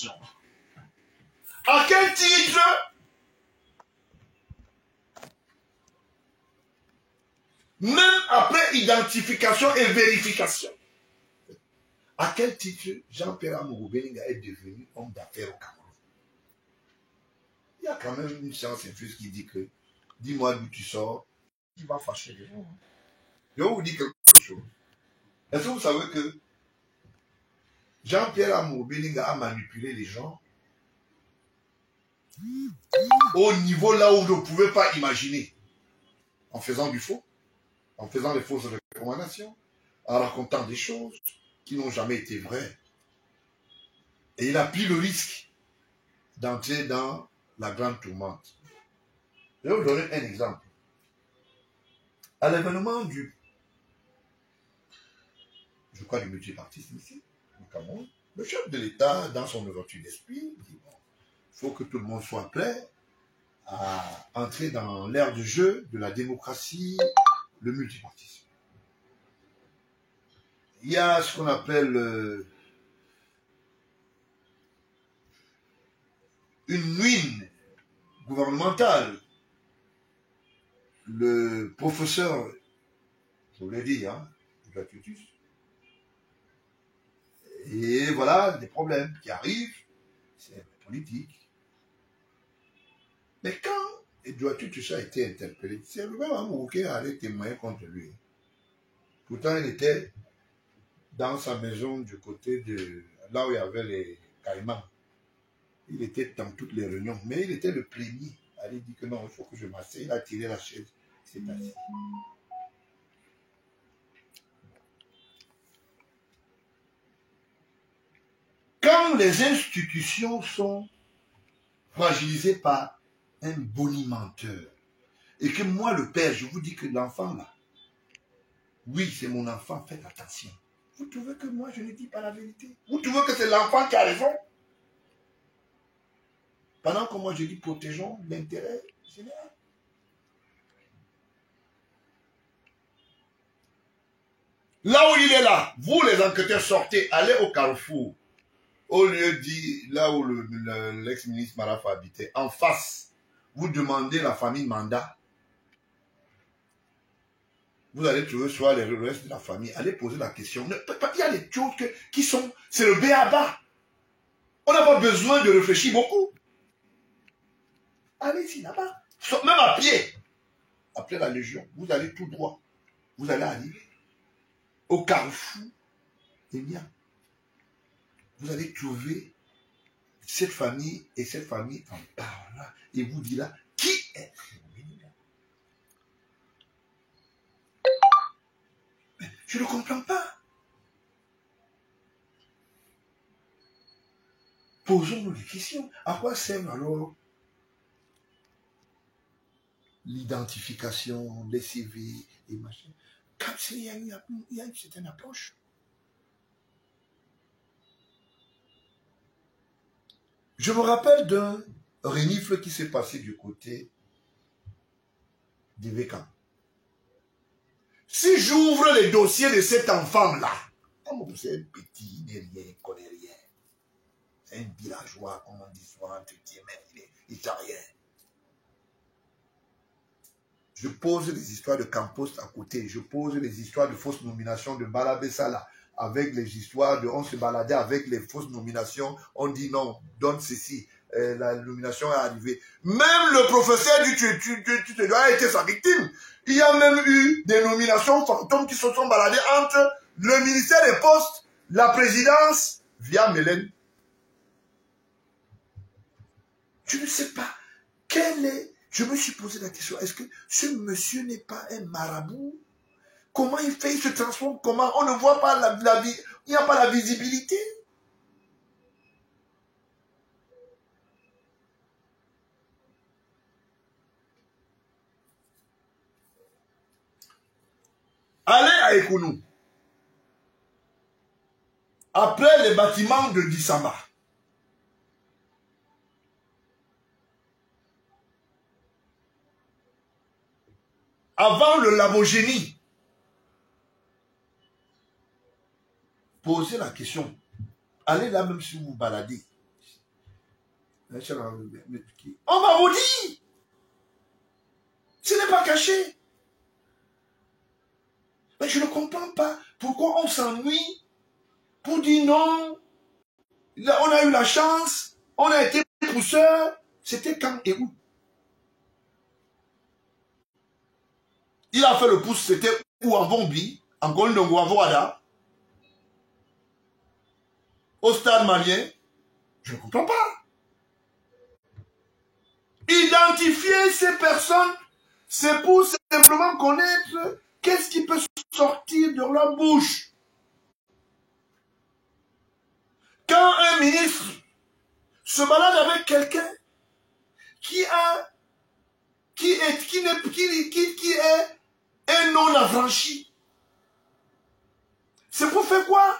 identification. À quel titre? Même après identification et vérification. À quel titre Jean-Pierre Amourou Belinga est devenu homme d'affaires au Cameroun? Il y a quand même une science infuse qui dit que, dis-moi d'où tu sors, tu vas fâcher les gens. Je vais vous dire quelque chose. Est-ce que vous savez que Jean-Pierre Amourou Belinga a manipulé les gens au niveau là où vous ne pouvez pas imaginer, en faisant du faux, en faisant des fausses recommandations, en racontant des choses qui n'ont jamais été vraies. Et il a pris le risque d'entrer dans la grande tourmente. Je vais vous donner un exemple. À l'événement du multipartisme ici, au Cameroun, le chef de l'État, dans son ouverture d'esprit, dit bon, il faut que tout le monde soit prêt à entrer dans l'ère de jeu de la démocratie, le multipartisme. Il y a ce qu'on appelle une ruine gouvernementale. Le professeur, je vous l'ai dit, Tutus. Et voilà, des problèmes qui arrivent, c'est politique. Mais quand Edouard Tutus a été interpellé, c'est le même amour qui allait témoigner contre lui. Pourtant, il était dans sa maison du côté de là où il y avait les caïmans. Il était dans toutes les réunions, mais il était le premier. Il dit que non, il faut que je m'asseye. Il a tiré la chaise, il s'est assis. Quand les institutions sont fragilisées par un bonimenteur, et que moi, le père, je vous dis que l'enfant là, oui, c'est mon enfant, faites attention. Vous trouvez que moi, je ne dis pas la vérité? Vous trouvez que c'est l'enfant qui a raison? Pendant que moi, je dis protégeons l'intérêt général. Là où il est là, vous les enquêteurs sortez, allez au Carrefour. Au lieu dit, là où l'ex-ministre Marafa habitait, en face, vous demandez la famille Manda. Vous allez trouver soit les restes de la famille. Allez poser la question. Il y a des choses qui sont... C'est le b.a.-ba. On n'a pas besoin de réfléchir beaucoup. Allez-y là-bas. Même à pied. Après la Légion, vous allez tout droit. Vous allez arriver au Carrefour. Vous allez trouver cette famille et cette famille en parle. Et vous dites là, qui est Je ne comprends pas. Posons-nous des questions. À quoi sert alors l'identification, les CV et machin? Quand il y a une certaine approche. Je me rappelle d'un renifle qui s'est passé du côté des Vécans. Si j'ouvre les dossiers de cet enfant-là, c'est un petit, il n'est rien, il ne connaît rien. C'est un villageois, comme on dit souvent, mais il ne sait rien. Je pose les histoires de Campost à côté, je pose les histoires de fausses nominations de Balabessala, avec les histoires de on se baladait avec les fausses nominations, on dit non, donne ceci, la nomination est arrivée. Même le professeur du tu a été sa victime. Il y a même eu des nominations fantômes qui se sont baladées entre le ministère des Postes, la présidence, via Mélène. Je ne sais pas quel est... Je me suis posé la question, est-ce que ce monsieur n'est pas un marabout? Comment il fait, il se transforme, comment? On ne voit pas la vie, il n'y a pas la visibilité. Allez à Ekounou. Après les bâtiments de Dissama. Avant le Labogénie. Posez la question. Allez là même si vous vous baladez. On va vous dire. Ce n'est pas caché. Mais je ne comprends pas pourquoi on s'ennuie pour dire non. Là, on a eu la chance, on a été pousseur. C'était quand et où? Il a fait le pouce, c'était où? En Vombi, en Golndongo, à Voada, au stade malien. Je ne comprends pas. Identifier ces personnes, c'est pour simplement connaître qu'est-ce qui peut sortir de leur bouche. Quand un ministre se balade avec quelqu'un qui est un non-affranchi, c'est pour faire quoi?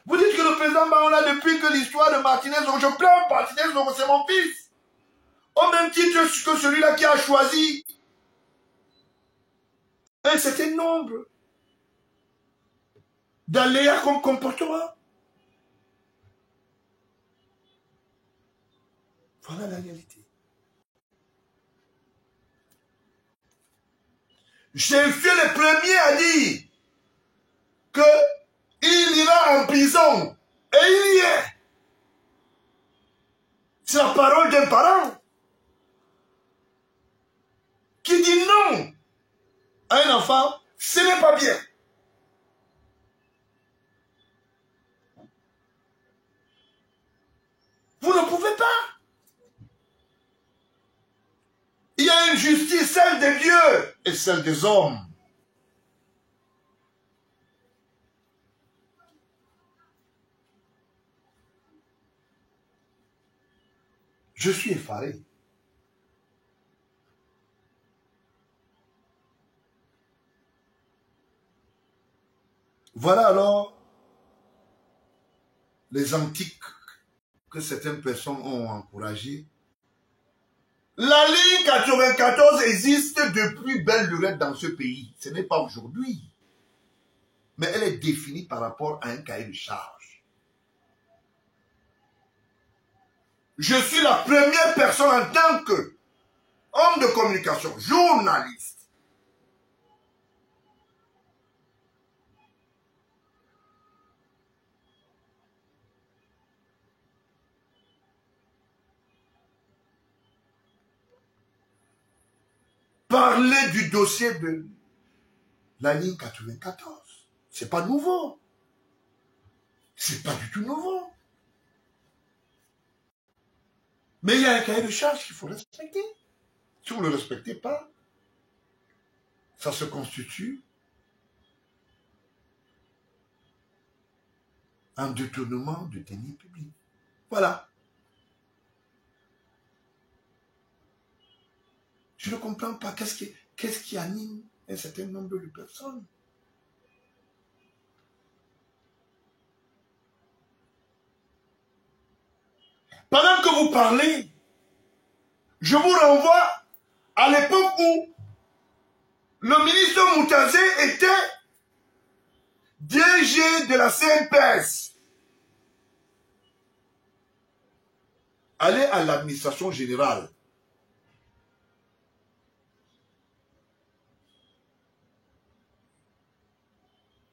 Vous dites que le président Baola, depuis que l'histoire de Martinez, je pleure Martinez, c'est mon fils. Au même titre que celui-là qui a choisi un certain nombre d'aléas comme comportement. Voilà la réalité. J'ai fait le premier à dire qu'il ira en prison. Et il y est. C'est la parole d'un parent qui dit non à un enfant, ce n'est pas bien. Vous ne pouvez pas. Il y a une justice, celle de Dieu et celle des hommes. Je suis effaré. Voilà alors les antiques que certaines personnes ont encouragées. La ligne 94 existe depuis belle lurette dans ce pays. Ce n'est pas aujourd'hui. Mais elle est définie par rapport à un cahier de charge. Je suis la première personne en tant qu'homme de communication, journaliste. Parler du dossier de la ligne 94. C'est pas nouveau. C'est pas du tout nouveau. Mais il y a un cahier de charge qu'il faut respecter. Si vous ne le respectez pas, ça se constitue en détournement de deniers publics. Voilà. Je ne comprends pas qu'est-ce qui anime un certain nombre de personnes. Pendant que vous parlez, je vous renvoie à l'époque où le ministre Moutazé était DG de la CNPS. Allez à l'administration générale.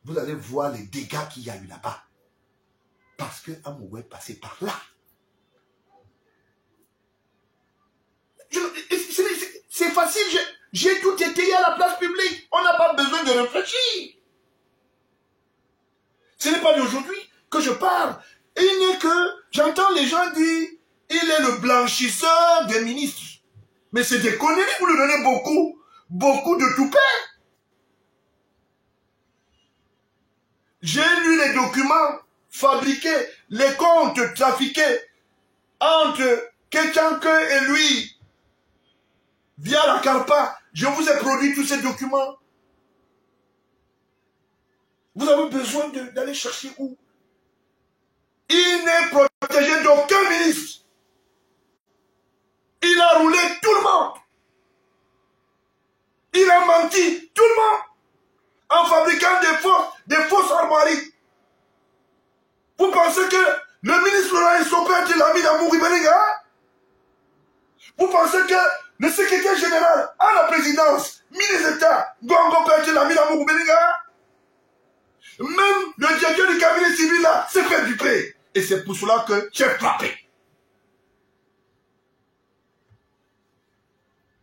Vous allez voir les dégâts qu'il y a eu là-bas. Parce que Amoué est passé par là. C'est facile, j'ai tout étayé à la place publique. On n'a pas besoin de réfléchir. Ce n'est pas d'aujourd'hui que je parle. Il n'est que, j'entends les gens dire, il est le blanchisseur des ministres. Mais c'est des conneries, vous lui donnez beaucoup de toupets. J'ai lu les documents fabriqués, les comptes trafiqués entre Kétianke et lui, via la Carpa. Je vous ai produit tous ces documents. Vous avez besoin d'aller chercher où? Il n'est protégé d'aucun ministre. Il a roulé tout le monde. Il a menti tout le monde en fabriquant des fausses armoiries. Vous pensez que Le ministre Laurent Esco peut être l'ami d'Amouri Belinga. Vous pensez que le secrétaire général à la présidence, ministre d'État, Gongo peut être l'ami d'Amouri Belinga? Même le directeur du cabinet civil là, c'est fait du prêt. Et c'est pour cela que j'ai frappé.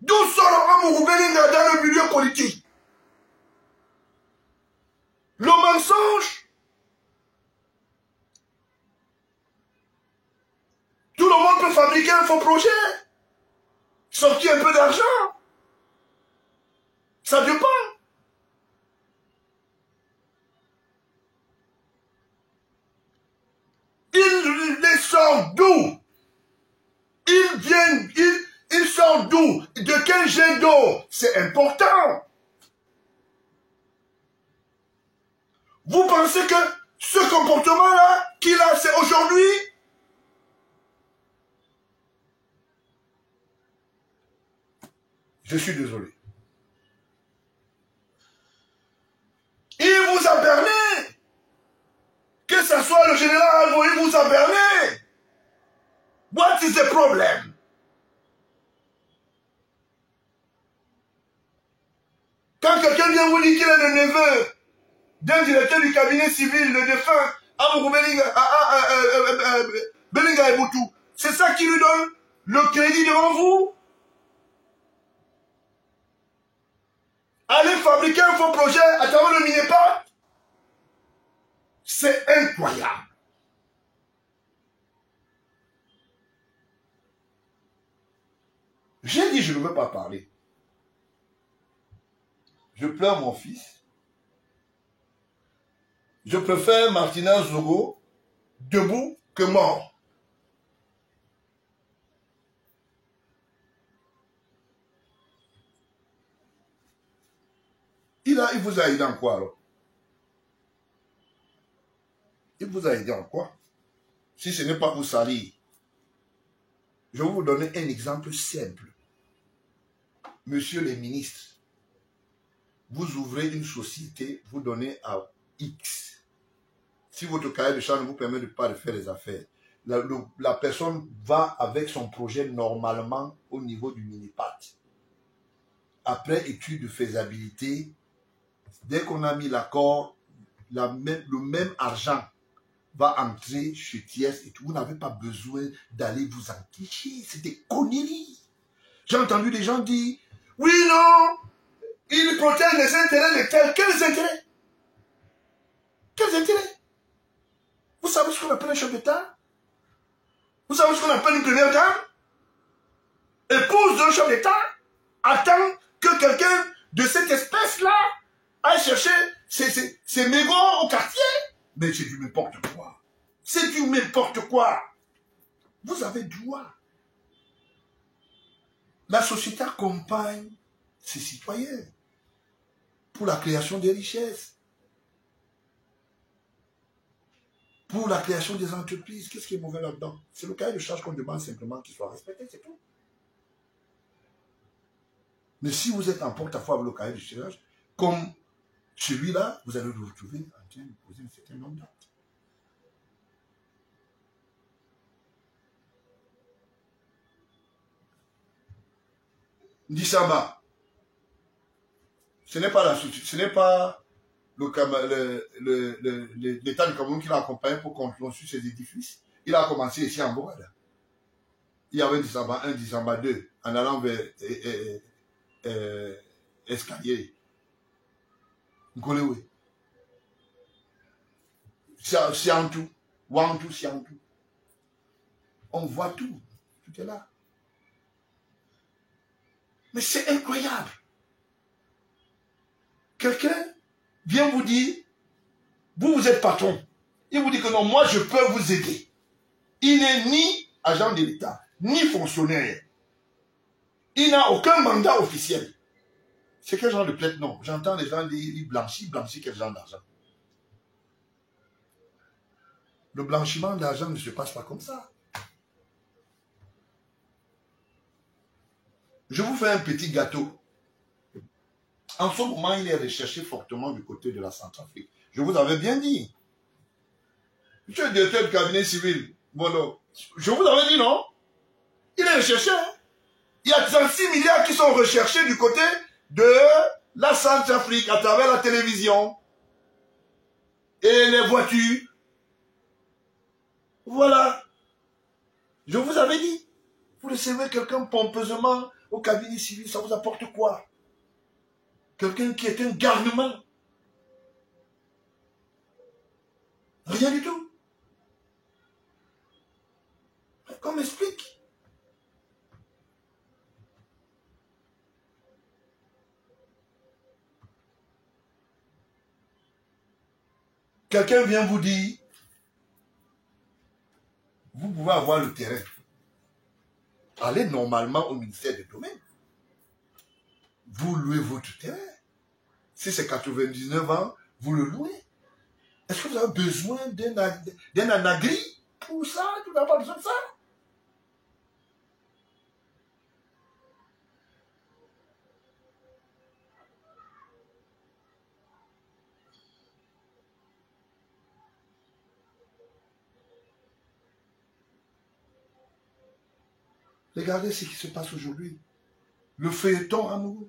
D'où sort Amouri Belinga dans le milieu politique? Le mensonge. Tout le monde peut fabriquer un faux projet. Sortir un peu d'argent. Ça dépend. Il les sort d'où? Ils viennent, ils sortent d'où? De quel jet d'eau? C'est important. Vous pensez que ce comportement-là qu'il a, c'est aujourd'hui? Je suis désolé. Il vous a berné. Que ce soit le général Alvo, il vous a berné. What is the problem? Quand quelqu'un vient vous dire qu'il est le neveu d'un directeur du cabinet civil, le défunt Amourou Belinga Eboutou, c'est ça qui lui donne le crédit devant vous? Aller fabriquer un faux projet à travers le Minépa, c'est incroyable. J'ai dit je ne veux pas parler. Je pleure mon fils. Je préfère Martina Zogo debout que mort. Il vous a aidé en quoi alors? Il vous a aidé en quoi? Si ce n'est pas pour salir. Je vais vous donner un exemple simple. Monsieur le ministre, vous ouvrez une société, vous donnez à X. Si votre cahier de charge ne vous permet pas de faire les affaires, la personne va avec son projet normalement au niveau du mini-pat. Après étude de faisabilité, dès qu'on a mis l'accord, le même argent va entrer chez TIES et tout. Vous n'avez pas besoin d'aller vous enquicher. C'est des conneries. J'ai entendu des gens dire, oui, non, ils protègent les intérêts de tels. Quels intérêts? Quels intérêts? Vous savez ce qu'on appelle un chef d'État? Vous savez ce qu'on appelle une première dame? Épouse d'un chef d'État attend que quelqu'un de cette espèce-là aille chercher ses mégots au quartier. Mais c'est du n'importe quoi. C'est du n'importe quoi. Vous avez droit. La société accompagne ses citoyens pour la création des richesses, pour la création des entreprises. Qu'est-ce qui est mauvais là-dedans? C'est le cahier de charge qu'on demande simplement qu'il soit respecté, c'est tout. Mais si vous êtes en porte-à-faux avec le cahier de charge, comme celui-là, vous allez vous retrouver en train de poser un certain nombre d'actes. Ndissamba, ce n'est pas l'État du Cameroun qui l'a accompagné pour construire ces édifices. Il a commencé ici en Bourada. Il y avait un Ndissamba 1, Ndissamba 2, en allant vers Escalier. Nkolewe. Siantou. Wantou, Siantou. On voit tout. Tout est là. Mais c'est incroyable. Quelqu'un vient vous dire, vous êtes patron. Il vous dit que non, moi je peux vous aider. Il n'est ni agent de l'État, ni fonctionnaire. Il n'a aucun mandat officiel. C'est quel genre de plaide? Non. J'entends les gens dire blanchir quel genre d'argent? Le blanchiment d'argent ne se passe pas comme ça. Je vous fais un petit gâteau. En ce moment, il est recherché fortement du côté de la Centrafrique. Je vous avais bien dit. Tu es directeur du cabinet civil. Bon, non. Je vous avais dit non. Il est recherché. Hein? Il y a 36 milliards qui sont recherchés du côté de la Centrafrique à travers la télévision et les voitures. Voilà. Je vous avais dit. Vous recevez quelqu'un pompeusement au cabinet civil, ça vous apporte quoi? Quelqu'un qui est un garnement. Rien du tout. Qu'on m'explique. Quelqu'un vient vous dire, vous pouvez avoir le terrain. Allez normalement au ministère des Domaines. Vous louez votre terrain. Si c'est 99 ans, vous le louez. Est-ce que vous avez besoin d'un anagri pour ça? Tu n'as pas besoin de ça. Regardez ce qui se passe aujourd'hui. Le feuilleton amoureux.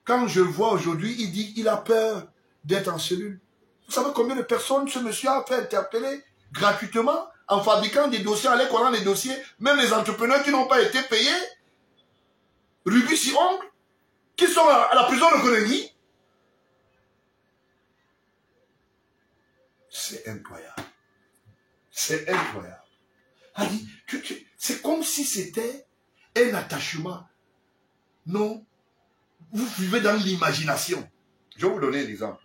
Quand je le vois aujourd'hui, il dit qu'il a peur d'être en cellule. Vous savez combien de personnes ce monsieur a fait interpeller gratuitement en fabriquant des dossiers, en les collant les dossiers, même les entrepreneurs qui n'ont pas été payés, rubis si ongle, qui sont à la prison de Conagny. C'est incroyable. C'est incroyable. C'est comme si c'était un attachement. Non, vous vivez dans l'imagination. Je vais vous donner un exemple.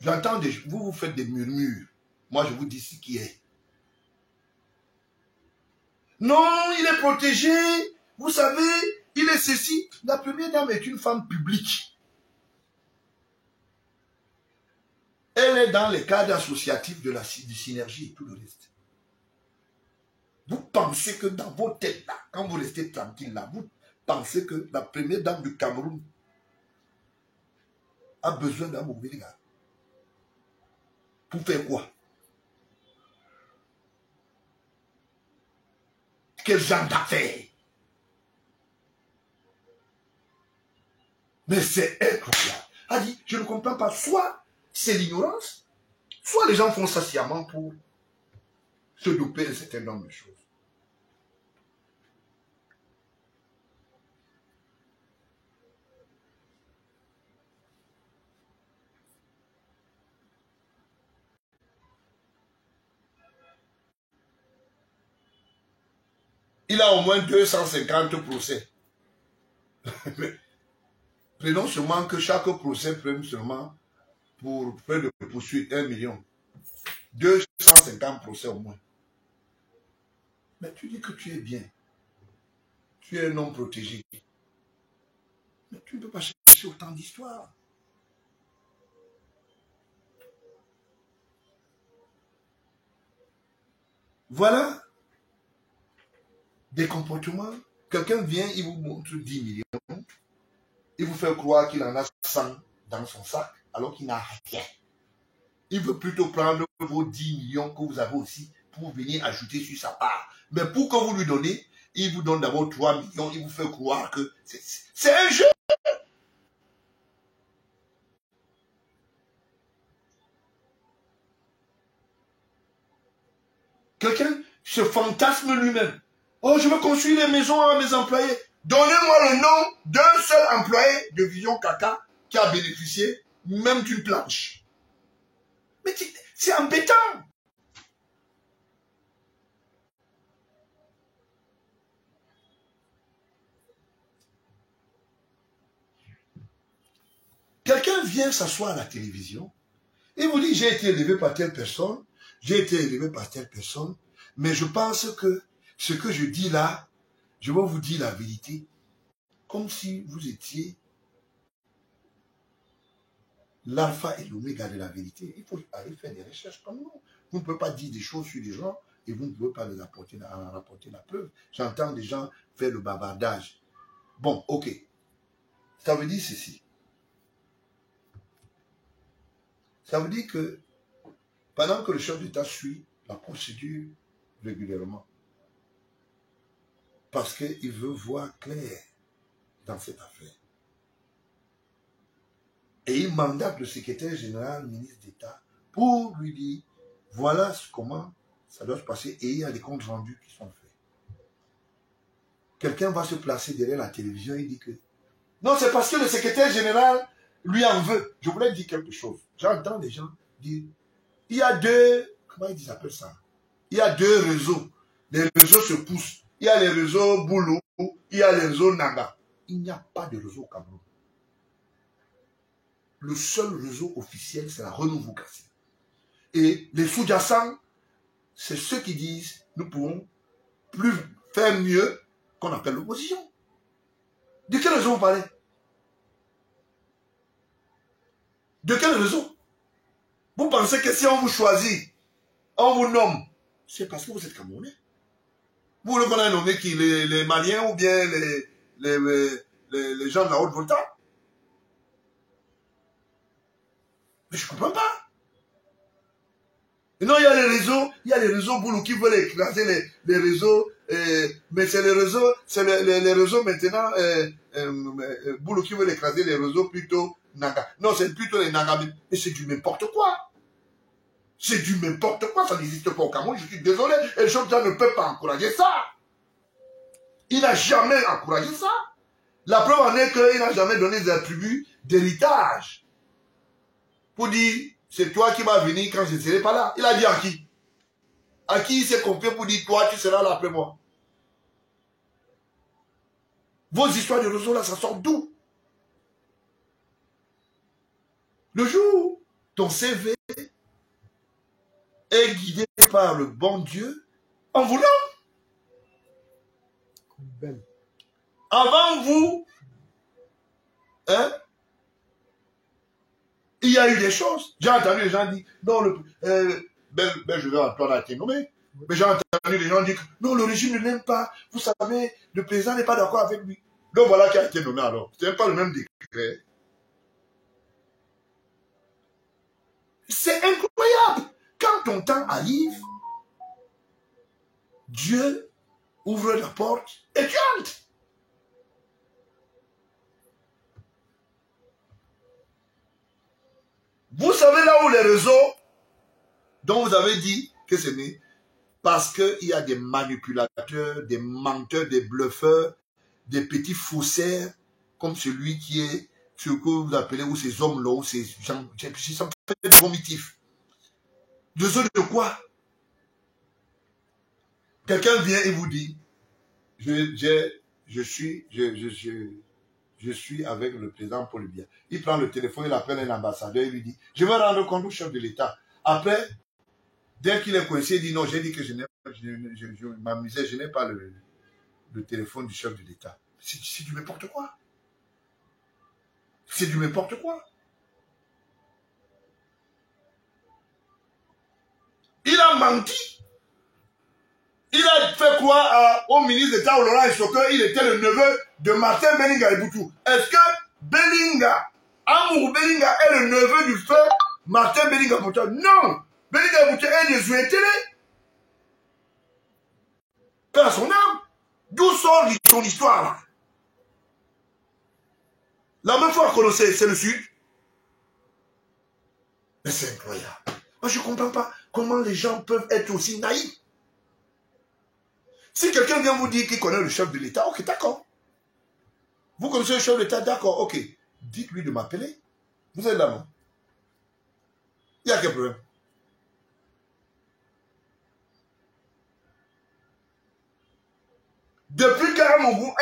J'entends vous faites des murmures. Moi, je vous dis ce qui est. Non, il est protégé. Vous savez, il est ceci. La première dame est une femme publique. Elle est dans les cadres associatifs de synergie et tout le reste. Vous pensez que dans vos têtes là, quand vous restez tranquille là, vous pensez que la première dame du Cameroun a besoin d'un mauvais gars. Pour faire quoi? Quel genre d'affaires? Mais c'est incroyable. A dit, je ne comprends pas. Soit c'est l'ignorance, soit les gens font ça sciemment pour se doper un certain nombre de choses. Il a au moins 250 procès. Prenons seulement que chaque procès prenne seulement pour faire de poursuite 1 million. 250 procès au moins. Mais tu dis que tu es bien. Tu es un homme protégé. Mais tu ne peux pas chercher autant d'histoires. Voilà des comportements. Quelqu'un vient, il vous montre 10 millions. Il vous fait croire qu'il en a 100 dans son sac, alors qu'il n'a rien. Il veut plutôt prendre vos 10 millions que vous avez aussi pour venir ajouter sur sa part. Mais pour que vous lui donnez, il vous donne d'abord 3 millions. Il vous fait croire que c'est un jeu. Quelqu'un se fantasme lui-même. Oh, je veux construire des maisons à mes employés. Donnez-moi le nom d'un seul employé de Vision Caca qui a bénéficié même d'une planche. Mais c'est embêtant. Quelqu'un vient s'asseoir à la télévision et vous dit, j'ai été élevé par telle personne, j'ai été élevé par telle personne, mais je pense que ce que je dis là, je vais vous dire la vérité, comme si vous étiez l'alpha et l'oméga de la vérité. Il faut aller faire des recherches comme nous. Vous ne pouvez pas dire des choses sur les gens et vous ne pouvez pas les rapporter la preuve. J'entends des gens faire le bavardage. Bon, ok. Ça veut dire ceci. Ça veut dire que pendant que le chef d'État suit la procédure régulièrement, parce qu'il veut voir clair dans cette affaire. Et il mandate le secrétaire général, ministre d'État, pour lui dire, voilà comment ça doit se passer, et il y a des comptes rendus qui sont faits. Quelqu'un va se placer derrière la télévision et dit que, non, c'est parce que le secrétaire général lui en veut. Je voulais dire quelque chose. J'entends des gens dire, il y a deux, comment ils appellent ça? Il y a deux réseaux. Les réseaux se poussent. Il y a les réseaux Boulou, il y a les réseaux Nanga. Il n'y a pas de réseau au Cameroun. Le seul réseau officiel, c'est la Renouveau-Cassie. Et les sous-jacents, c'est ceux qui disent, nous pouvons plus faire mieux qu'on appelle l'opposition. De quel réseau vous parlez? De quel réseau? Vous pensez que si on vous choisit, on vous nomme, c'est parce que vous êtes Camerounais. Vous voulez qu'on ait nommé qui? Les Maliens ou bien les gens de la haute volta? Mais je ne comprends pas. Et non, il y a les réseaux Boulou qui veulent écraser les réseaux, mais c'est les réseaux maintenant, Boulou qui veulent écraser les réseaux plutôt Nanga. Non, c'est plutôt les Nanga. Mais c'est du n'importe quoi. C'est du n'importe quoi, ça n'existe pas au Cameroun, je suis désolé. Et le chef d'État ne peut pas encourager ça. Il n'a jamais encouragé ça. La preuve en est qu'il n'a jamais donné des attributs d'héritage. Pour dire, c'est toi qui vas venir quand je ne serai pas là. Il a dit à qui? À qui il s'est confié pour dire, toi, tu seras là après moi? Vos histoires de réseau là, ça sort d'où? Le jour, ton CV est guidé par le bon Dieu, en voulant. Avant vous, hein, il y a eu des choses. J'ai entendu les gens dire, non, je vais Antoine a été nommé. Mais j'ai entendu les gens dire, non, le régime ne l'aime pas. Vous savez, le président n'est pas d'accord avec lui. Donc voilà qui a été nommé alors. Ce n'est pas le même décret. C'est incroyable. Quand ton temps arrive, Dieu ouvre la porte et tu entres. Vous savez là où les réseaux dont vous avez dit que c'est né, parce qu'il y a des manipulateurs, des menteurs, des bluffeurs, des petits faussaires, comme celui qui est ce que vous appelez, ou ces hommes-là, ou ces gens, qui sont très vomitifs. De quoi? Quelqu'un vient et vous dit, je suis avec le président Paul Biya. Il prend le téléphone, il appelle un ambassadeur, il lui dit, je vais rendre compte au chef de l'État. Après, dès qu'il est coincé, il dit, non, j'ai dit que je m'amusais, je n'ai pas le téléphone du chef de l'État. C'est du n'importe quoi. C'est du n'importe quoi. Il a menti. Il a fait croire au ministre d'État, au Laurent Essoke, il était le neveu de Martin Belinga Eboutou. Est-ce que Belinga, Amour Belinga est le neveu du frère Martin Belinga Eboutou? Non. Belinga Eboutou est désuété. Père son âme. D'où sort son histoire là? La même fois qu'on sait, c'est le Sud. Mais c'est incroyable. Moi, je ne comprends pas comment les gens peuvent être aussi naïfs. Si quelqu'un vient vous dire qu'il connaît le chef de l'État, ok, d'accord. Vous connaissez le chef de l'État, d'accord, ok. Dites-lui de m'appeler. Vous êtes là, non? Il y a quel problème? Depuis qu'Aramongou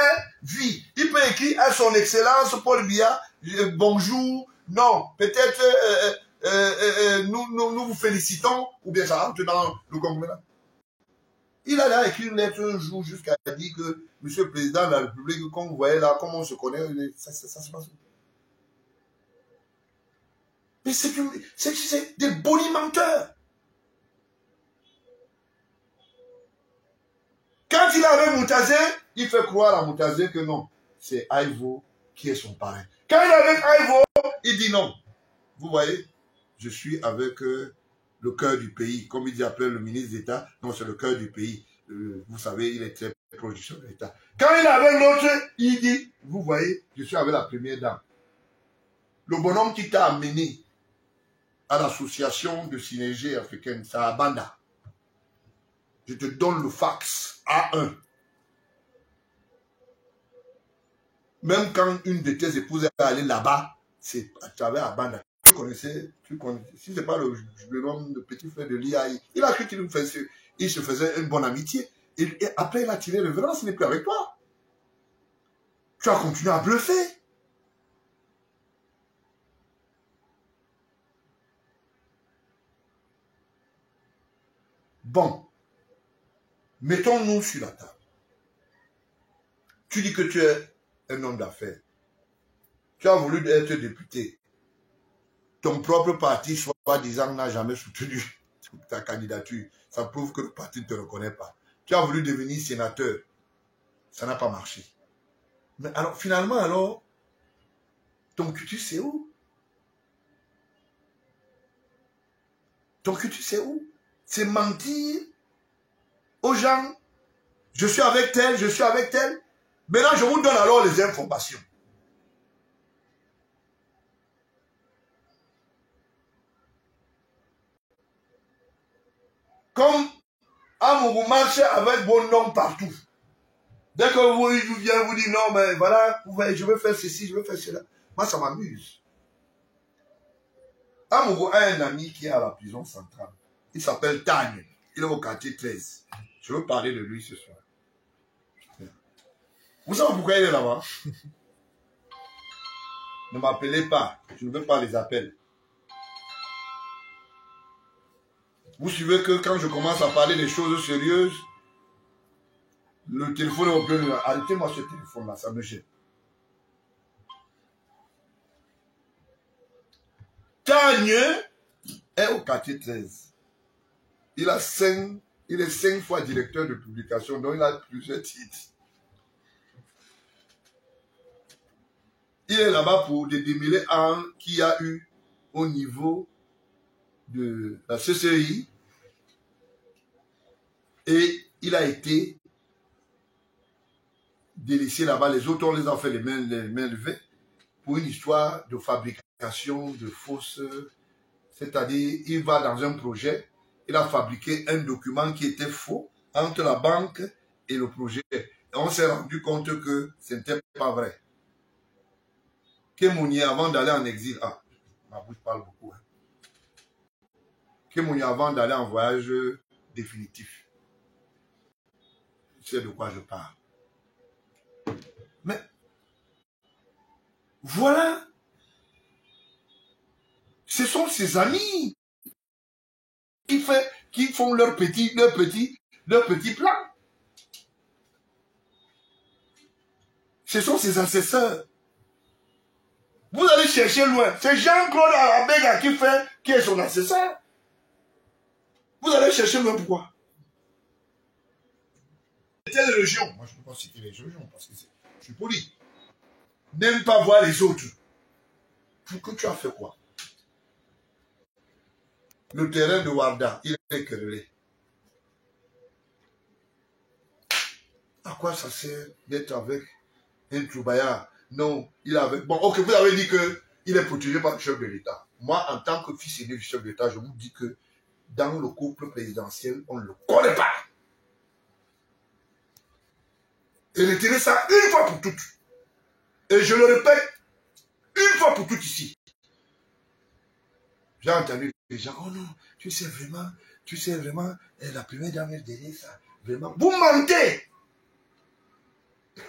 vit, il peut écrire à son excellence Paul Biya, bonjour, non, peut-être nous vous félicitons, ou bien ça rentre dans le congrès. Il a là écrit une lettre un jour jusqu'à dire que Monsieur le Président de la République, comme vous voyez là, comment on se connaît, ça se passe. Mais c'est des bonimenteurs. Quand il est avec Moutazé, il fait croire à Moutazé que non, c'est Aïvo qui est son parrain. Quand il est avec Aïvo, il dit non. Vous voyez, je suis avec le cœur du pays. Comme il dit après le ministre d'État, non, c'est le cœur du pays. Vous savez, il est très proche du chef de l'État. Quand il est avec l'autre, il dit, vous voyez, je suis avec la première dame. Le bonhomme qui t'a amené à l'association de synergie africaine, c'est à Banda. Je te donne le fax A1. Même quand une de tes épouses est allée là-bas, c'est à travers Abanda. Tu connaissais, si ce n'est pas le homme, le petit frère de l'IAI, il a cru qu'il se faisait une bonne amitié. Et après, il a tiré le vélo, ce n'est plus avec toi. Tu as continué à bluffer. Bon, mettons-nous sur la table. Tu dis que tu es un homme d'affaires. Tu as voulu être député. Ton propre parti, soi-disant, n'a jamais soutenu ta candidature. Ça prouve que le parti ne te reconnaît pas. Tu as voulu devenir sénateur. Ça n'a pas marché. Mais alors, finalement, alors, ton cutus, c'est où? Ton cutus, c'est où? C'est mentir aux gens. Je suis avec tel, je suis avec tel. Maintenant, je vous donne alors les informations. Comme Amourou marche avec bon nom partout. Dès que vous vient vous dire non, mais voilà, je veux faire ceci, je veux faire cela. Moi, ça m'amuse. Amourou a un ami qui est à la prison centrale. Il s'appelle Tagne. Il est au quartier 13. Je veux parler de lui ce soir. Vous savez pourquoi il est là-bas? Ne m'appelez pas. Je ne veux pas les appels. Vous suivez que quand je commence à parler des choses sérieuses, le téléphone est au plein. Arrêtez-moi ce téléphone-là, ça me gêne. Tagne est au quartier 13. Il est 5 fois directeur de publication, donc il a plusieurs titres. Il est là-bas pour démêler un qu'il y a eu au niveau de la CCI et il a été délaissé là-bas. Les autres, on les a fait les mains levées pour une histoire de fabrication de fausses. C'est-à-dire, il va dans un projet, il a fabriqué un document qui était faux entre la banque et le projet. Et on s'est rendu compte que ce n'était pas vrai. Kemouni, avant d'aller en exil, ma bouche parle beaucoup. Hein. Kemouni, avant d'aller en voyage définitif. Tu sais de quoi je parle. Mais, voilà. Ce sont ses amis qui font leur petit plan. Ce sont ses assesseurs. Vous allez chercher loin. C'est Jean-Claude Abega qui est son assesseur. Vous allez chercher loin pourquoi? Telle région, moi je ne peux pas citer les régions parce que je suis poli. N'aime pas voir les autres. Pour que tu as fait quoi? Le terrain de Warda, il est querellé. À quoi ça sert d'être avec un troubaillard? Non, il est avec... Bon, ok, vous avez dit qu'il est protégé par le chef de l'État. Moi, en tant que fils aîné du chef de l'État, je vous dis que dans le couple présidentiel, on ne le connaît pas. Et retenez ça une fois pour toutes. Et je le répète, une fois pour toutes ici. J'ai entendu les gens, oh non, tu sais vraiment, la première dame est derrière ça. Vraiment, vous mentez.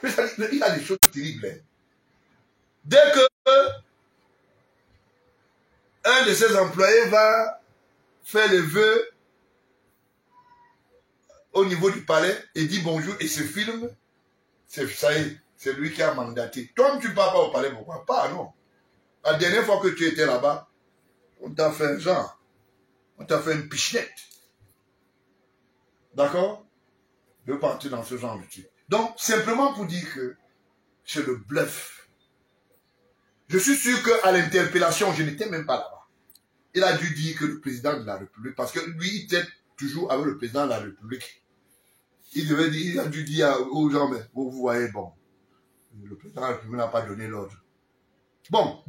Il y a des choses terribles. Hein. Dès que un de ses employés va faire les vœux au niveau du palais et dit bonjour et se filme, ça y est, c'est lui qui a mandaté. Toi, tu ne pars pas au palais, pourquoi pas? Non. La dernière fois que tu étais là-bas, on t'a fait un genre. On t'a fait une pichenette. D'accord? De partir dans ce genre de truc. Donc, simplement pour dire que c'est le bluff. Je suis sûr qu'à l'interpellation, je n'étais même pas là-bas. il a dû dire que le président de la République, parce que lui, il était toujours avec le président de la République. Il a dû dire aux gens, mais vous voyez, bon, le président de la République n'a pas donné l'ordre. Bon,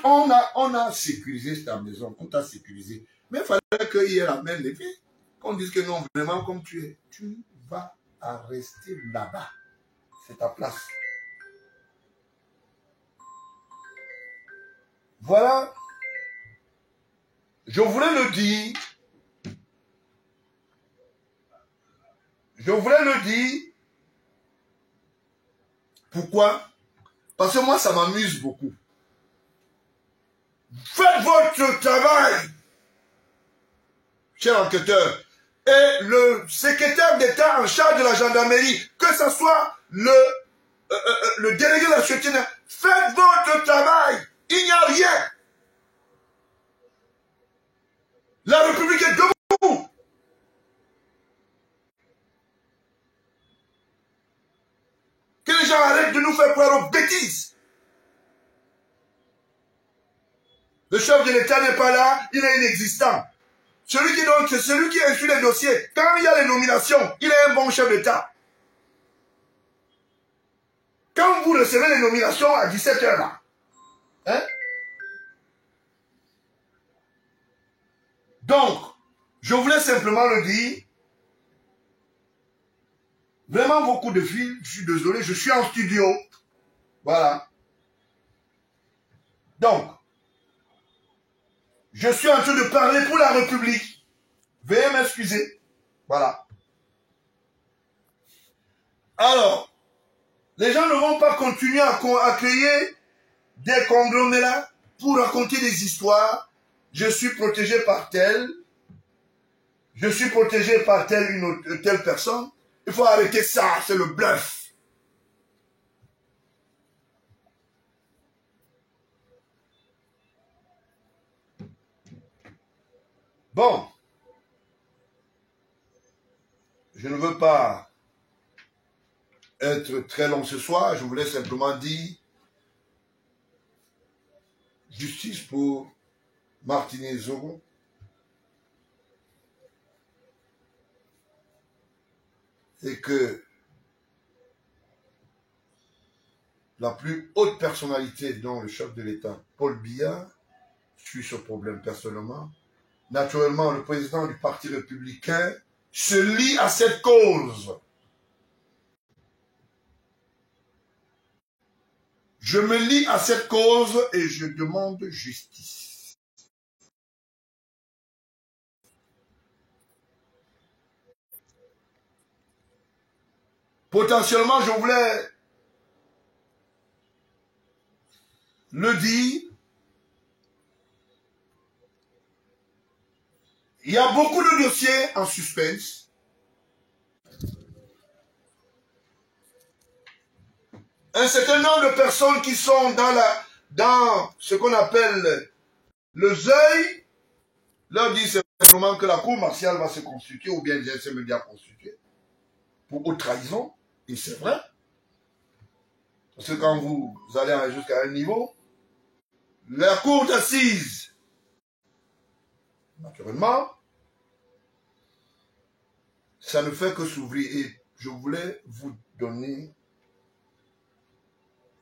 on a sécurisé cette maison, on t'a sécurisé. Mais il fallait qu'il y ait la main levée. Qu'on dise que non, vraiment, comme tu vas à rester là-bas. C'est ta place. Voilà. Je voulais le dire. Je voulais le dire. Pourquoi? Parce que moi, ça m'amuse beaucoup. Faites votre travail, cher enquêteur. Et le secrétaire d'État en charge de la gendarmerie, que ce soit le délégué de la sûreté, faites votre travail. Il n'y a rien. La République est debout. Que les gens arrêtent de nous faire croire aux bêtises. Le chef de l'État n'est pas là, il est inexistant. Celui qui instruit les dossiers, quand il y a les nominations, il est un bon chef d'État. Quand vous recevez les nominations à 17 h là, hein? Donc, je voulais simplement le dire. Vraiment beaucoup de fil, je suis désolé, je suis en studio. Voilà. Donc, je suis en train de parler pour la République. Veuillez m'excuser. Voilà. Alors, les gens ne vont pas continuer à créer des conglomérats pour raconter des histoires. Je suis protégé par tel. Je suis protégé par telle personne. Il faut arrêter ça, c'est le bluff. Bon. Je ne veux pas être très long ce soir. Je voulais simplement dire justice pour Martinez Zogo. Et que la plus haute personnalité, dont le chef de l'État, Paul Biya, suit ce problème personnellement. Naturellement, le président du Parti républicain se lie à cette cause. Je me lie à cette cause et je demande justice. Potentiellement, je voulais le dire. Il y a beaucoup de dossiers en suspense. Un certain nombre de personnes qui sont dans ce qu'on appelle le ZEI leur disent simplement que la cour martiale va se constituer ou bien elle s'est même bien constituée pour haute trahison. Et c'est vrai. Parce que quand vous allez jusqu'à un niveau, la cour d'assises, naturellement, ça ne fait que s'ouvrir. Et je voulais vous donner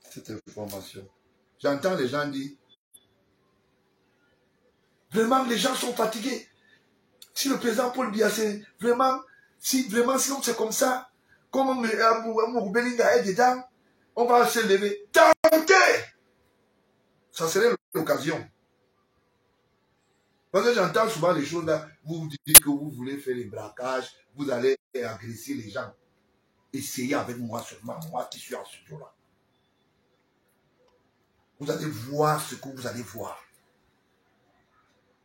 cette information. J'entends les gens dire, vraiment, les gens sont fatigués. Si le président Paul Biya, vraiment, si c'est comme ça, comme Amour Belinga est dedans, on va se lever. Tentez! Ça serait l'occasion. Parce que j'entends souvent les choses là, vous vous dites que vous voulez faire les braquages, vous allez agresser les gens. Essayez avec moi seulement, moi qui suis en studio là. Vous allez voir ce que vous allez voir.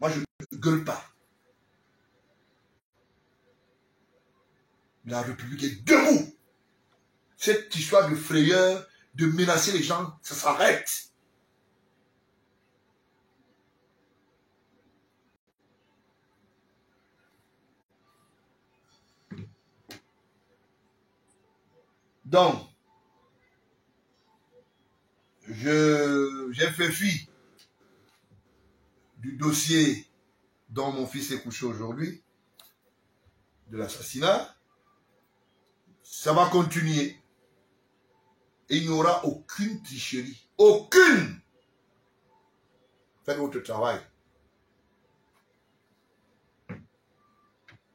Moi, je ne gueule pas. La République est debout. Cette histoire de frayeur, de menacer les gens, ça s'arrête. Donc, j'ai fait fi du dossier dont mon fils est couché aujourd'hui, de l'assassinat, ça va continuer. Et il n'y aura aucune tricherie. Aucune! Faites votre travail.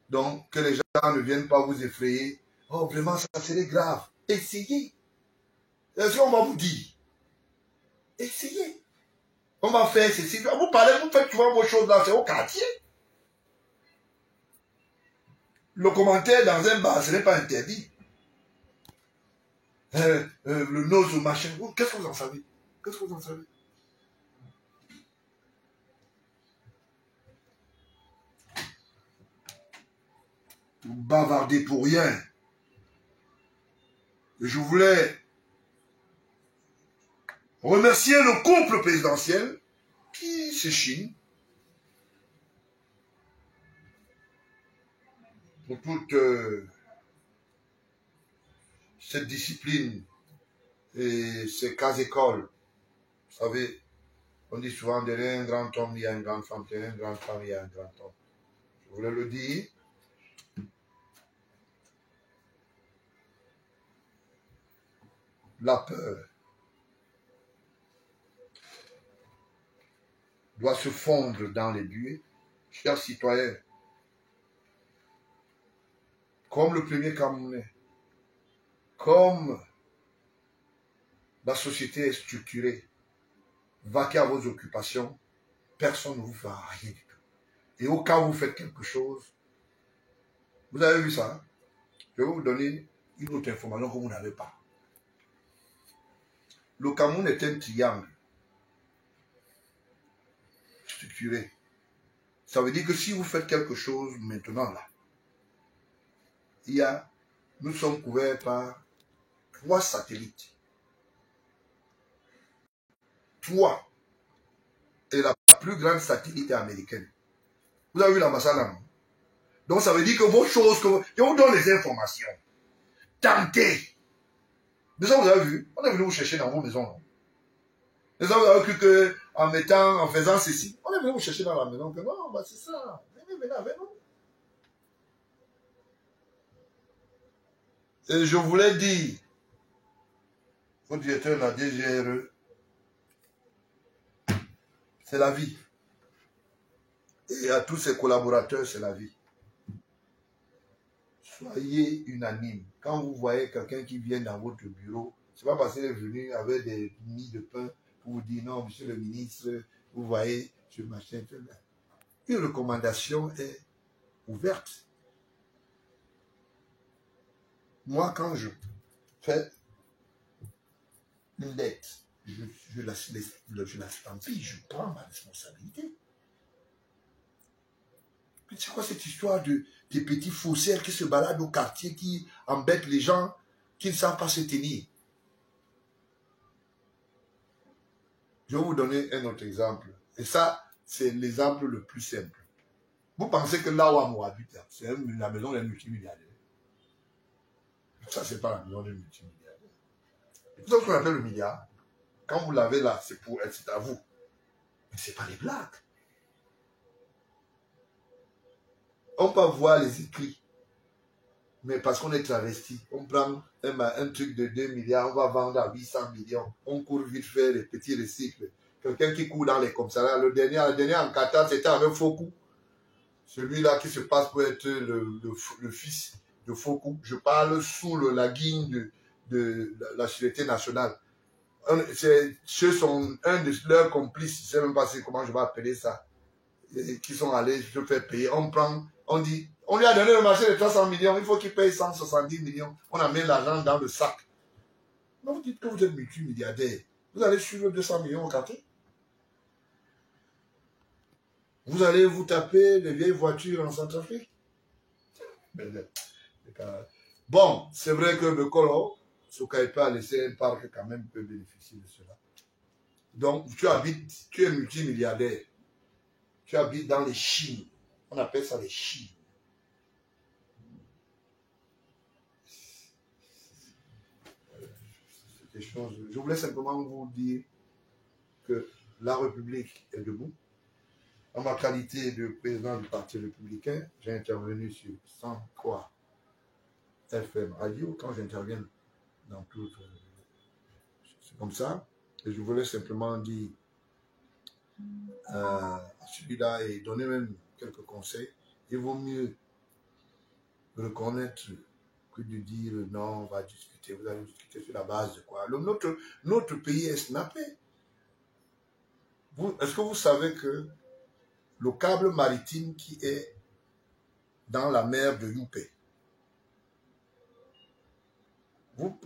Donc, que les gens ne viennent pas vous effrayer. Oh, vraiment, ça serait grave. Essayez. C'est ce qu'on va vous dire. Essayez. On va faire ceci. Vous parlez, vous faites souvent vos choses là, c'est au quartier. Le commentaire dans un bar, ce n'est pas interdit. Le nose ou machin. Qu'est-ce que vous en savez? Qu'est-ce que vous en savez? Vous bavardez pour rien. Et je voulais remercier le couple présidentiel qui s'échine pour toute cette discipline et ces cas écoles. Vous savez, on dit souvent derrière un grand homme, il y a une grande femme, derrière une grande femme, il y a un grand homme. Je voulais le dire. La peur doit se fondre dans les buées, chers citoyens, comme le premier Camerounais, comme la société est structurée, vaquez à vos occupations, personne ne vous fera rien du tout. Et au cas où vous faites quelque chose, vous avez vu ça, hein? Je vais vous donner une autre information que vous n'avez pas. Le Cameroun est un triangle structuré. Ça veut dire que si vous faites quelque chose maintenant là, nous sommes couverts par 3 satellites. 3. Et la plus grande satellite est américaine. Vous avez vu l'ambassade là, non? Donc ça veut dire que vos choses, je vous donne les informations. Tentez. Mais ça vous avez vu, on est venu vous chercher dans vos maisons. Non? Mais ça vous avez cru en faisant ceci, on est venu vous chercher dans la maison. Que non, bah c'est ça. Venez avec nous. Et je voulais dire, au directeur de la DGRE, c'est la vie. Et à tous ses collaborateurs, c'est la vie. Soyez unanimes. Quand vous voyez quelqu'un qui vient dans votre bureau, ce n'est pas parce qu'il est venu avec des mie de pain pour vous dire non, monsieur le ministre, vous voyez, ce machin. Une recommandation est ouverte. Moi, quand je fais une lettre, je la stampille, je prends ma responsabilité. Mais c'est quoi cette histoire des petits faussaires qui se baladent au quartier, qui embêtent les gens, qui ne savent pas se tenir? Je vais vous donner un autre exemple. Et ça, c'est l'exemple le plus simple. Vous pensez que là où Amour habite, c'est la maison d'un multimilliardaire. Ça, c'est pas la maison d'un multimilliardaire. C'est ce qu'on appelle le milliard. Quand vous l'avez là, c'est à vous. Mais ce n'est pas des blagues. On peut voir les écrits. Mais parce qu'on est travesti, on prend un truc de 2 milliards, on va vendre à 800 millions. On court vite faire les petits recycles. Quelqu'un qui court dans les commissariats. Le dernier en Qatar, c'était avec Fokou. Celui-là qui se passe pour être le fils de Fokou. Je parle sous la guigne de la Sûreté nationale. Ceux sont un de leurs complices, je ne sais même pas comment je vais appeler ça, qui sont allés se faire payer. On dit, on lui a donné le marché de 300 millions, il faut qu'il paye 170 millions. On amène l'argent dans le sac. Mais vous dites que vous êtes multimilliardaire. Vous allez suivre 200 millions au quartier. Vous allez vous taper les vieilles voitures en Centrafrique. Bon, c'est vrai que le Colo, Sokaipa a laissé un parc quand même peut bénéficier de cela. Donc, tu es multimilliardaire. Tu habites dans les Chines. On appelle ça les Chines. C'est des choses. Je voulais simplement vous dire que la République est debout. En ma qualité de président du Parti républicain, j'ai intervenu sur 103 FM radio quand j'interviens dans tout. C'est comme ça. Et je voulais simplement dire à celui-là et donner même quelques conseils. Il vaut mieux reconnaître que de dire non, on va discuter. Vous allez discuter sur la base de quoi? Notre pays est snappé. Est-ce que vous savez que le câble maritime qui est dans la mer de Youpé,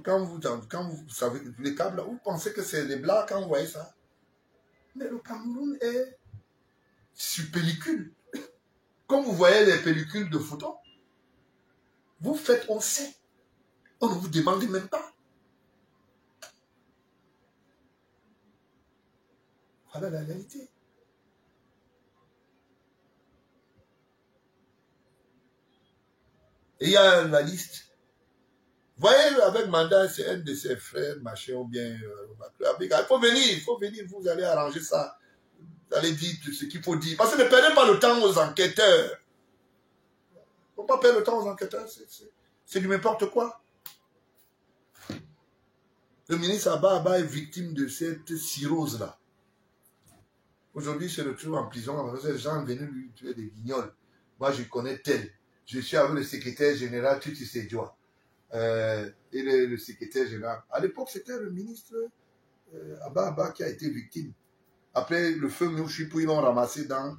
quand vous savez les câbles, vous pensez que c'est les Blancs quand vous voyez ça? Mais le Cameroun est sur pellicule. Comme vous voyez les pellicules de photos, vous faites, on sait. On ne vous demande même pas. Voilà la réalité. Et il y a la liste. Voyez, avec Mandat, c'est un de ses frères, machin, ou bien... il faut venir, vous allez arranger ça. Vous allez dire ce qu'il faut dire. Parce que ne perdez pas le temps aux enquêteurs. Il ne faut pas perdre le temps aux enquêteurs. C'est du n'importe quoi. Le ministre Abba est victime de cette cirrhose-là. Aujourd'hui, il se retrouve en prison parce que les gens venus lui tuer des guignols. Moi, je connais tel. Je suis avec le secrétaire général Tutu Sedjoa. Et le secrétaire général. À l'époque, c'était le ministre Abba qui a été victime. Après le feu Mouchipou, ils l'ont ramassé dans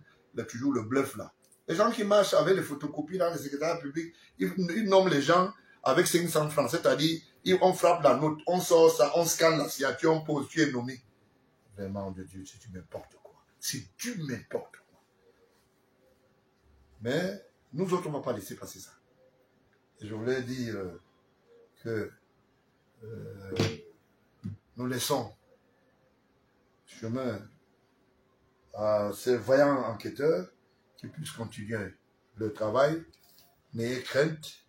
toujours le bluff là. Les gens qui marchent avec les photocopies dans le secrétariat public, ils nomment les gens avec 500 francs. C'est-à-dire, on frappe la note, on sort ça, on scanne la signature, on pose, tu es nommé. Vraiment, de Dieu, c'est du n'importe quoi. C'est du n'importe quoi. Mais nous autres, on ne va pas laisser passer ça. Et je voulais dire que nous laissons chemin à ces vaillants enquêteurs qui puissent continuer le travail. N'ayez crainte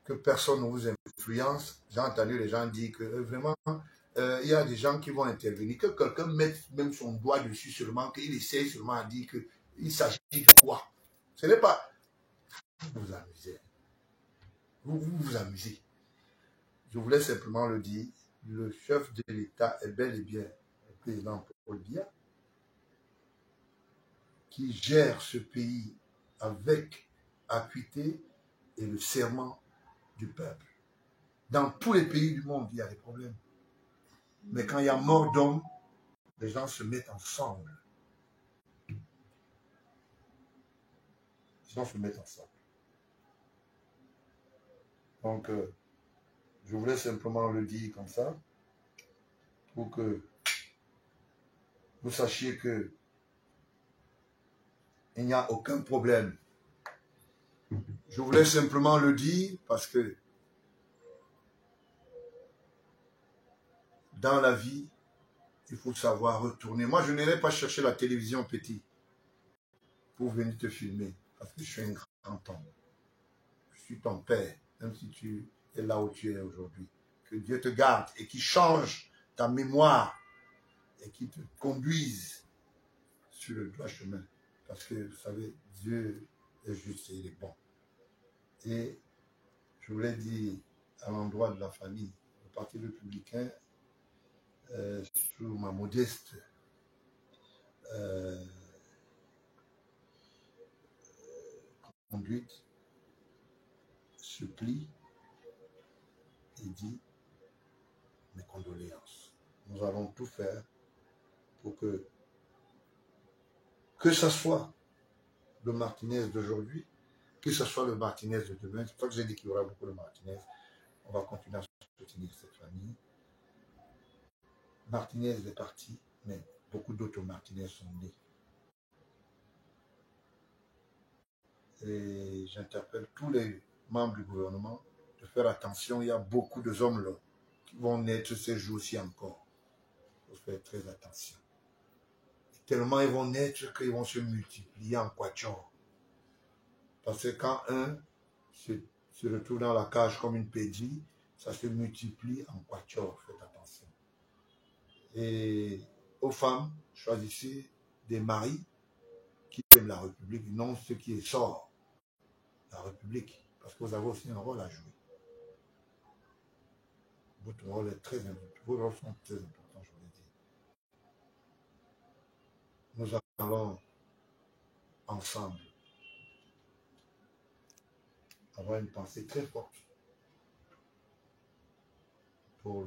que personne ne vous influence. J'ai entendu les gens dire que vraiment, il y a des gens qui vont intervenir, que quelqu'un mette même son doigt dessus seulement, qu'il essaie seulement à dire qu'il s'agit de quoi. Ce n'est pas... Vous vous amusez. Vous amusez. Je voulais simplement le dire, le chef de l'État est bel et bien le président Paul Biya, qui gère ce pays avec acuité et le serment du peuple. Dans tous les pays du monde, il y a des problèmes. Mais quand il y a mort d'homme, les gens se mettent ensemble. Les gens se mettent ensemble. Donc, je voulais simplement le dire comme ça, pour que vous sachiez que il n'y a aucun problème. Je voulais simplement le dire parce que dans la vie, il faut savoir retourner. Moi, je n'irai pas chercher la télévision, petit, pour venir te filmer, parce que je suis un grand homme. Je suis ton père, même si tu es là où tu es aujourd'hui. Que Dieu te garde et qu'il change ta mémoire et qu'il te conduise sur le droit chemin. Parce que, vous savez, Dieu est juste et il est bon. Et je voulais dire à l'endroit de la famille, le Parti républicain, sous ma modeste conduite, se plie et dit mes condoléances. Nous allons tout faire pour que ce soit le Martinez d'aujourd'hui, que ce soit le Martinez de demain. C'est pour ça que j'ai dit qu'il y aura beaucoup de Martinez. On va continuer à soutenir cette famille. Martinez est parti, mais beaucoup d'autres Martinez sont nés. Et j'interpelle tous les membres du gouvernement de faire attention. Il y a beaucoup de hommes là qui vont naître ces jours-ci encore. Il faut faire très attention. Et tellement ils vont naître qu'ils vont se multiplier en quatuor. Parce que quand un se retrouve dans la cage comme une pédie, ça se multiplie en quatuor. Faites attention. Et aux femmes, choisissez des maris qui aiment la République, non ceux qui sortent la République, parce que vous avez aussi un rôle à jouer. Votre rôle est très important, vos rôles sont très importants, je vous l'ai dit. Nous allons ensemble avoir une pensée très forte pour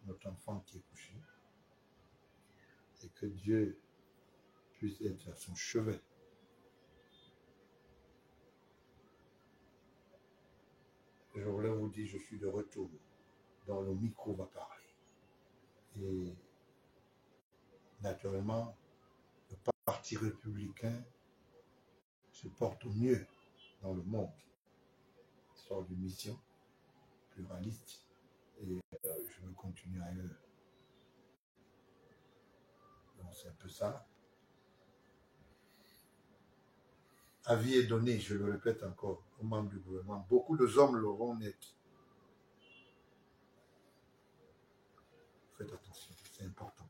notre enfant qui est couché, et que Dieu puisse être à son chevet. Je voulais vous dire, je suis de retour, dans le micro va parler. Et naturellement, le Parti républicain se porte au mieux dans le monde. Il sort d'une mission pluraliste et je veux continuer ailleurs. Donc c'est un peu ça. Avis est donné, je le répète encore, aux membres du gouvernement. Beaucoup de hommes l'auront net. Faites attention, c'est important.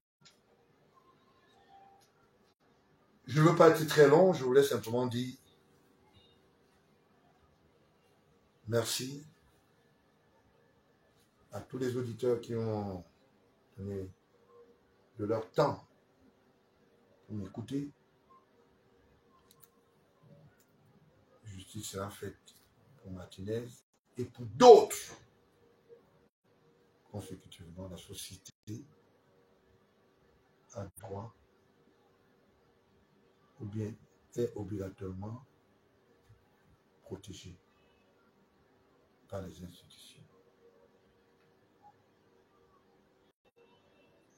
Je ne veux pas être très long, je voulais simplement dire merci à tous les auditeurs qui ont donné de leur temps pour m'écouter. Justice sera faite pour Martinez et pour d'autres consécutivement. La société a droit ou bien est obligatoirement protégée par les institutions.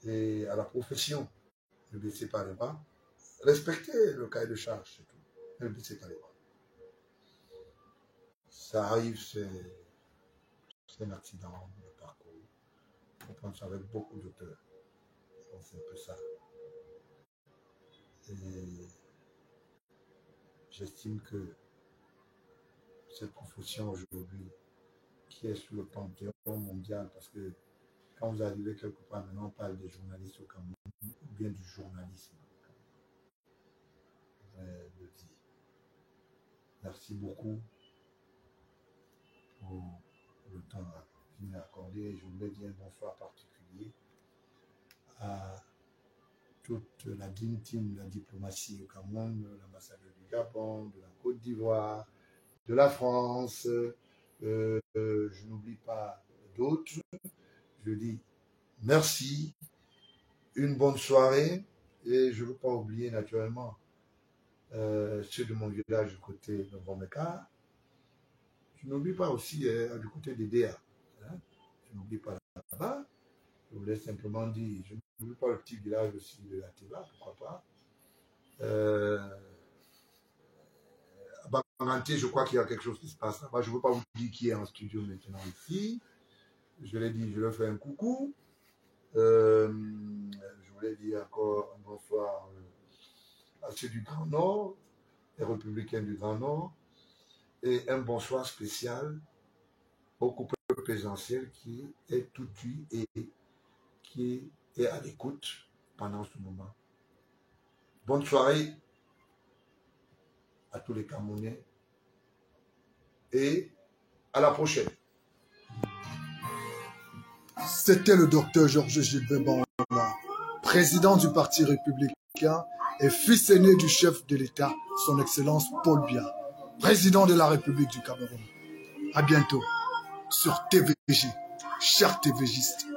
Et à la profession, ne baissez pas les bras. Respectez le cahier de charge, c'est tout. Ne baissez pas les bras. Ça arrive, c'est un accident de parcours. Il faut prendre ça avec beaucoup d'auteur. C'est un peu ça. Et j'estime que cette profession aujourd'hui, qui est sur le panthéon mondial, parce que quand vous arrivez quelque part, maintenant on parle des journalistes au Cameroun, ou bien du journalisme. Je voudrais le dire. Merci beaucoup pour le temps qui m'est accordé. Je voulais dire un bonsoir particulier à toute la Dream Team de la diplomatie au Cameroun, l'ambassadeur du Gabon, de la Côte d'Ivoire, de la France. Je n'oublie pas d'autres. Je dis merci, une bonne soirée, et je ne veux pas oublier naturellement ceux de mon village du côté de Bomeka. Je n'oublie pas aussi du côté des DA. Hein? Je n'oublie pas là-bas. Je voulais simplement dire, je n'oublie pas le petit village aussi de la Teba, pourquoi pas. À Banganté, je crois qu'il y a quelque chose qui se passe là-bas. Je ne veux pas vous dire qui est en studio maintenant ici. Je l'ai dit, je leur fais un coucou. Je voulais dire encore un bonsoir à ceux du Grand Nord, les républicains du Grand Nord, et un bonsoir spécial au couple présidentiel qui est tout nu et qui est à l'écoute pendant ce moment. Bonne soirée à tous les Camerounais et à la prochaine. C'était le docteur Georges Gilbert Bamba, président du Parti républicain et fils aîné du chef de l'État, son Excellence Paul Biya, président de la République du Cameroun. À bientôt sur TVG, chers TVgistes.